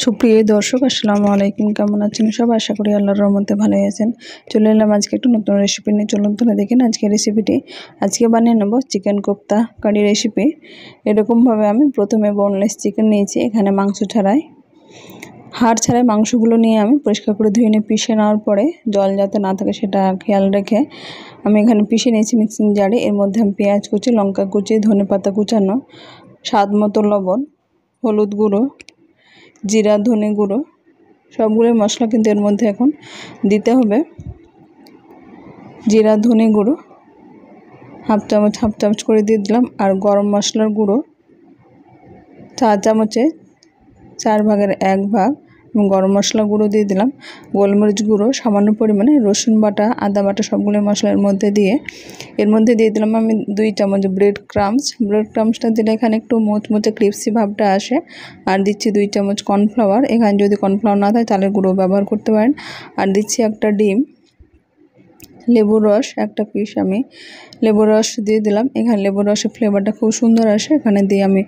সুপ্রিয় দর্শক আসসালামু আলাইকুম, কেমন আছেন সব? আশা করি আল্লাহর রহমতে ভালোই আছেন। চলে এলাম আজকে একটু নতুন রেসিপি নিয়ে। চলুন তাহলে দেখেন আজকে রেসিপিটি। আজকে বানিয়ে নেব চিকেন কোপ্তা কারি রেসিপি। এরকমভাবে আমি প্রথমে বোনলেস চিকেন নিয়েছি, এখানে মাংস ছাড়াই, হাড় ছাড়াই মাংসগুলো নিয়ে আমি পরিষ্কার করে ধুয়ে নিয়ে পিষে নেওয়ার পরে জল যাতে না থাকে সেটা খেয়াল রেখে আমি এখানে পিষে নিয়েছি মিক্সিং জারে। এর মধ্যে আমি পেঁয়াজ কুচি, লঙ্কা কুচি, ধনেপাতা কুচানো, স্বাদ মতো লবণ, হলুদ গুঁড়ো, জিরা, ধনে গুঁড়ো, সবগুলো মশলা কিন্তু এর মধ্যে এখন দিতে হবে। জিরা, ধনে গুঁড়ো হাফ চামচ করে দিয়ে দিলাম। আর গরম মশলার গুঁড়ো চা চামচে 1/4 ভাগ গরম মশলা গুঁড়ো দিয়ে দিলাম। গোলমরিচ গুঁড়ো সামান্য পরিমাণে, রসুন বাটা, আদা বাটা সবগুলো মশলার মধ্যে দিয়ে এর মধ্যে দিয়ে দিলাম আমি 2 চামচ ব্রেড ক্রাম্বসটা দিলে এখানে একটু মুচমুচে ক্রিপসি ভাবটা আসে। আর দিচ্ছি 2 চামচ কর্নফ্লাওয়ার, এখানে যদি কর্নফ্লাওয়ার না থাকে চালের গুঁড়ো ব্যবহার করতে পারেন। আর দিচ্ছি একটা ডিম, লেবুর রস একটা পিস আমি লেবুর রস দিয়ে দিলাম। এখানে লেবুর রসের ফ্লেভারটা খুব সুন্দর আসে, এখানে দিয়ে আমি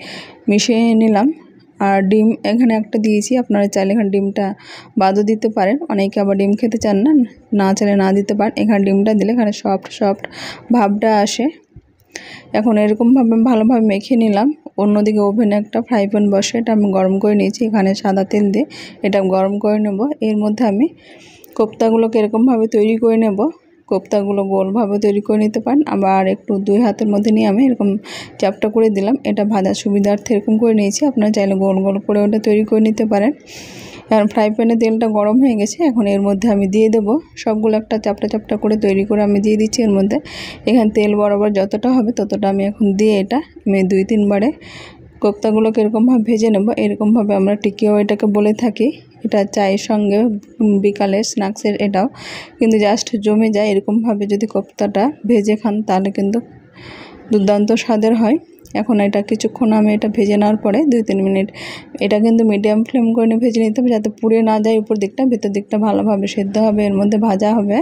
মিশিয়ে নিলাম। আর ডিম এখানে একটা দিয়েছি, আপনারা চাইলে এখানে ডিমটা বাদও দিতে পারেন, অনেকে আবার ডিম খেতে চান না চাইলে না দিতে পারেন। এখানে ডিমটা দিলে এখানে সফট ভাবটা আসে। এখন এরকমভাবে ভালোভাবে মেখে নিলাম। অন্যদিকে ওভেনে একটা ফ্রাই প্যান বসে এটা আমি গরম করে নিয়েছি, এখানে সাদা তেল দিয়ে এটা গরম করে নেব। এর মধ্যে আমি কোপ্তাগুলোকে এরকমভাবে তৈরি করে নেব। কোপ্তাগুলো গোলভাবে তৈরি করে নিতে পারেন, আবার একটু 2 হাতের মধ্যে নিয়ে আমি এরকম চ্যাপটা করে দিলাম। এটা ভাজার সুবিধার্থে এরকম করে নিয়েছি, আপনারা চাইলে গোল করে ওটা তৈরি করে নিতে পারেন। এখন ফ্রাই প্যানে তেলটা গরম হয়ে গেছে, এখন এর মধ্যে আমি দিয়ে দেব সবগুলো একটা চ্যাপটা করে তৈরি করে আমি দিয়ে দিচ্ছি এর মধ্যে। এখানে তেল বরাবর যতটা হবে ততটা আমি এখন দিয়ে এটা আমি 2-3 বারে কোপ্তাগুলোকে এরকমভাবে ভেজে নেব। এরকমভাবে আমরা টিকিয়াও এটাকে বলে থাকি। এটা চায়ের সঙ্গে বিকালে স্ন্যাক্সের এটাও কিন্তু জাস্ট জমে যায়। এরকমভাবে যদি কোপ্তাটা ভেজে খান তাহলে কিন্তু দুর্দান্ত স্বাদের হয়। এখন এটা কিছুক্ষণ আমি এটা ভেজে নেওয়ার পরে 2-3 মিনিট এটা কিন্তু মিডিয়াম ফ্লেম করে নিয়ে ভেজে নিতে হবে, যাতে পুড়ে না যায় উপর দিকটা, ভেতর দিকটা ভালোভাবে সেদ্ধ হবে, এর মধ্যে ভাজা হবে।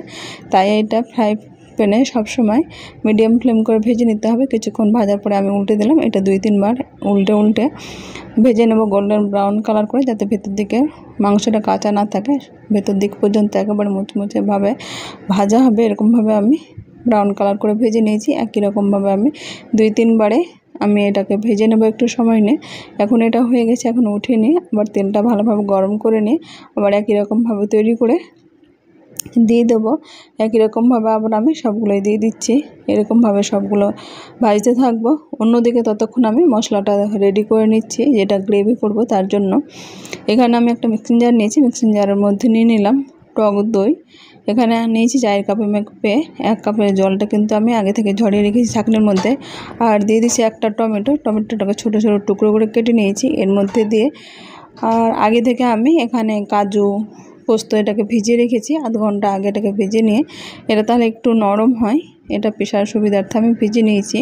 তাই এটা ফ্রাই প্যানে সবসময় মিডিয়াম ফ্লেম করে ভেজে নিতে হবে। কিছুক্ষণ ভাজার পরে আমি উল্টে দিলাম, এটা 2-3 বার উল্টে ভেজে নেব গোল্ডেন ব্রাউন কালার করে, যাতে ভেতর দিকে মাংসটা কাঁচা না থাকে, ভেতর দিক পর্যন্ত একেবারে মুচমুচেভাবে ভাজা হবে। এরকমভাবে আমি ব্রাউন কালার করে ভেজে নিয়েছি। একই রকমভাবে আমি 2-3 বারে আমি এটাকে ভেজে নেব একটু সময় নিয়ে। এখন এটা হয়ে গেছে, এখন উঠে নিয়ে আবার তেলটা ভালোভাবে গরম করে নিয়ে আবার একই রকমভাবে তৈরি করে দিয়ে দেবো। একই রকমভাবে আবার আমি সবগুলোই দিয়ে দিচ্ছি, এরকমভাবে সবগুলো ভাজতে থাকবো। অন্যদিকে ততক্ষণ আমি মশলাটা রেডি করে নিচ্ছি, যেটা গ্রেভি করব তার জন্য। এখানে আমি একটা মিক্সিং জার নিয়েছি, মিক্সিং জারের মধ্যে নিয়ে নিলাম টক দই। এখানে নিয়েছি 4 কাপে মেপে 1 কাপের জলটা কিন্তু আমি আগে থেকে ঝরিয়ে রেখেছি ছাঁকনির মধ্যে। আর দিয়ে দিচ্ছি একটা টমেটোটাকে ছোটো টুকরো করে কেটে নিয়েছি এর মধ্যে দিয়ে। আর আগে থেকে আমি এখানে কাজু, পোস্ত এটাকে ভিজিয়ে রেখেছি, আধ ঘন্টা আগে এটাকে ভেজে নিয়ে এটা তাহলে একটু নরম হয়, এটা পেশার সুবিধার্থে আমি ভিজিয়ে নিয়েছি।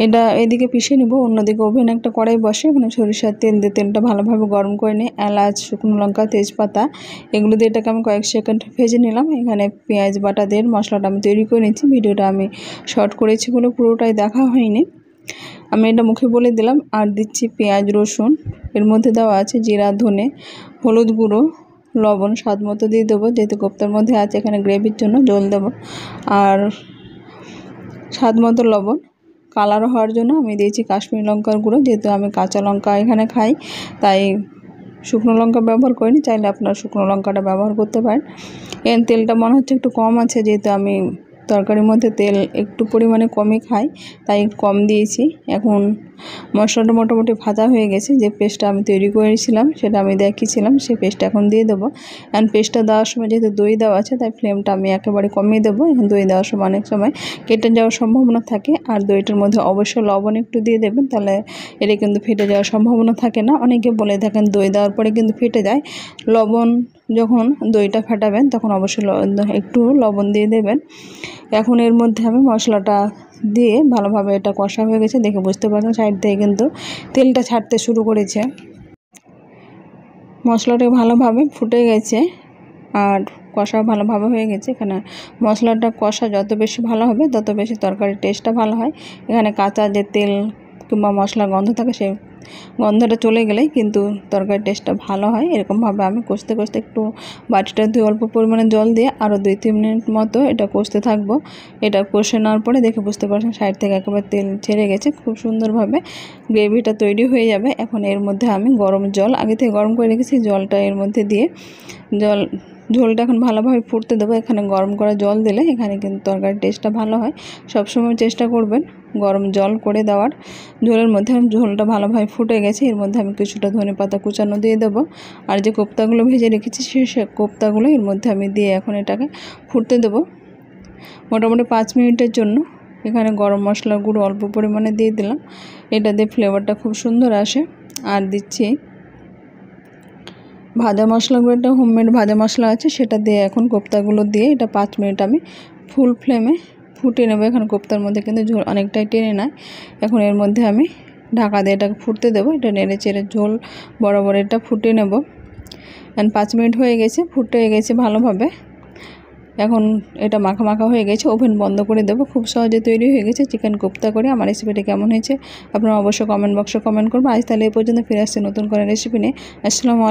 এটা এদিকে পিষে নেব। অন্যদিকে ওভেনে একটা কড়াই বসে, এখানে সরিষার তেল দিয়ে তেলটা ভালোভাবে গরম করে নিয়ে এলাচ, শুকনো লঙ্কা, তেজপাতা এগুলো দিয়ে এটাকে আমি কয়েক সেকেন্ড ভেজে নিলাম। এখানে পেঁয়াজ বাটা দিয়ে মশলাটা আমি তৈরি করে নিচ্ছি। ভিডিওটা আমি শর্ট করেছি বলে পুরোটাই দেখা হয়নি, আমি এটা মুখে বলে দিলাম। আর দিচ্ছি পেঁয়াজ, রসুন, এর মধ্যে দেওয়া আছে জিরা, ধনে, হলুদ গুঁড়ো, লবণ স্বাদ মতো দিয়ে দেবো, যেহেতু কোপ্তার মধ্যে আছে, এখানে গ্রেভির জন্য জল দেবো। আর স্বাদ মতো লবণ, কালার হওয়ার জন্য আমি দিয়েছি কাশ্মীরি লঙ্কার গুঁড়ো, যেহেতু আমি কাঁচা লঙ্কা এখানে খাই তাই শুকনো লঙ্কা ব্যবহার করিনি, চাইলে আপনারা শুকনো লঙ্কাটা ব্যবহার করতে পারেন। এর তেলটা মনে হচ্ছে একটু কম আছে, যেহেতু আমি তরকারির মধ্যে তেল একটু পরিমাণে কমই খাই তাই কম দিয়েছি। এখন মশলাটা মোটামুটি ভাজা হয়ে গেছে, যে পেস্টটা আমি তৈরি করেছিলাম সেটা আমি দেখিয়েছিলাম, সেই পেস্টটা এখন দিয়ে দেবো। এখন পেস্টটা দেওয়ার সময় যেহেতু দই দেওয়া আছে তাই ফ্লেমটা আমি একেবারে কমিয়ে দেবো। এখন দই দেওয়ার সময় অনেক সময় কেটে যাওয়ার সম্ভাবনা থাকে, আর দইটার মধ্যে অবশ্যই লবণ একটু দিয়ে দেবেন, তাহলে এটা কিন্তু ফেটে যাওয়ার সম্ভাবনা থাকে না। অনেকে বলে থাকেন দই দেওয়ার পরে কিন্তু ফেটে যায়। লবণ যখন দইটা ফাটাবেন তখন অবশ্যই একটু লবণ দিয়ে দেবেন। এখন এর মধ্যে আমি মশলাটা দিয়ে ভালোভাবে এটা কষা হয়ে গেছে, দেখে বুঝতে পারছেন সাইড থেকে কিন্তু তেলটা ছাড়তে শুরু করেছে। মশলাটা ভালোভাবে ফুটে গেছে আর কষা ভালোভাবে হয়ে গেছে। এখানে মশলাটা কষা যত বেশি ভালো হবে তত বেশি তরকারির টেস্টটা ভালো হয়। এখানে কাঁচা যে তেল কিংবা মশলা গন্ধ থাকে, সেই গন্ধটা চলে গেলেই কিন্তু তরকারির টেস্টটা ভালো হয়। এরকমভাবে আমি কষতে কষতে একটু বাটিটা ধুয়ে অল্প পরিমাণে জল দিয়ে আরও 2-3 মিনিট মতো এটা কষতে থাকবো। এটা কষে নেওয়ার পরে দেখে বুঝতে পারছেন সাইড থেকে একেবারে তেল ছেড়ে গেছে, খুব সুন্দরভাবে গ্রেভিটা তৈরি হয়ে যাবে। এখন এর মধ্যে আমি গরম জল আগে থেকে গরম করে রেখেছি, জলটা এর মধ্যে দিয়ে ঝোলটা এখন ভালোভাবে ফুটতে দেবো। এখানে গরম করা জল দিলে এখানে কিন্তু তরকারির টেস্টটা ভালো হয়। সবসময় চেষ্টা করবেন গরম জল করে দেওয়ার। ঝোলের মধ্যে ঝোলটা ভালোভাবে ফুটে গেছে, এর মধ্যে আমি কিছুটা ধনেপাতা কুচানো দিয়ে দেবো। আর যে কোপ্তাগুলো ভেজে রেখেছি সে কোপ্তাগুলো এর মধ্যে আমি দিয়ে এখন এটাকে ফুটতে দেবো মোটামুটি 5 মিনিটের জন্য। এখানে গরম মশলার গুঁড়ো অল্প পরিমাণে দিয়ে দিলাম, এটা দিয়ে ফ্লেভারটা খুব সুন্দর আসে। আর দিচ্ছি ভাজা মশলাগুলো, একটা হোমমেড ভাজা মশলা আছে, সেটা দিয়ে এখন কোপ্তাগুলো দিয়ে এটা 5 মিনিট আমি ফুল ফ্লেমে ফুটিয়ে নেব। এখন কোপ্তার মধ্যে কিন্তু ঝোল অনেকটাই টেনে নেয়। এখন এর মধ্যে আমি ঢাকা দিয়ে এটাকে ফুটতে দেবো। এটা নেড়ে চেড়ে ঝোল বরাবর এটা ফুটিয়ে নেব। এখন 5 মিনিট হয়ে গেছে, ফুটে গেছে ভালোভাবে। এখন এটা মাখা মাখা হয়ে গেছে, ওভেন বন্ধ করে দেবো। খুব সহজে তৈরি হয়ে গেছে চিকেন কোপ্তা করে। আমার রেসিপিটা কেমন হয়েছে আপনারা অবশ্যই কমেন্ট বক্সে কমেন্ট করবেন। আজ তাহলে এই পর্যন্ত, ফিরে আসছে নতুন করে রেসিপি নিয়ে। আসসালামু আলাইকুম।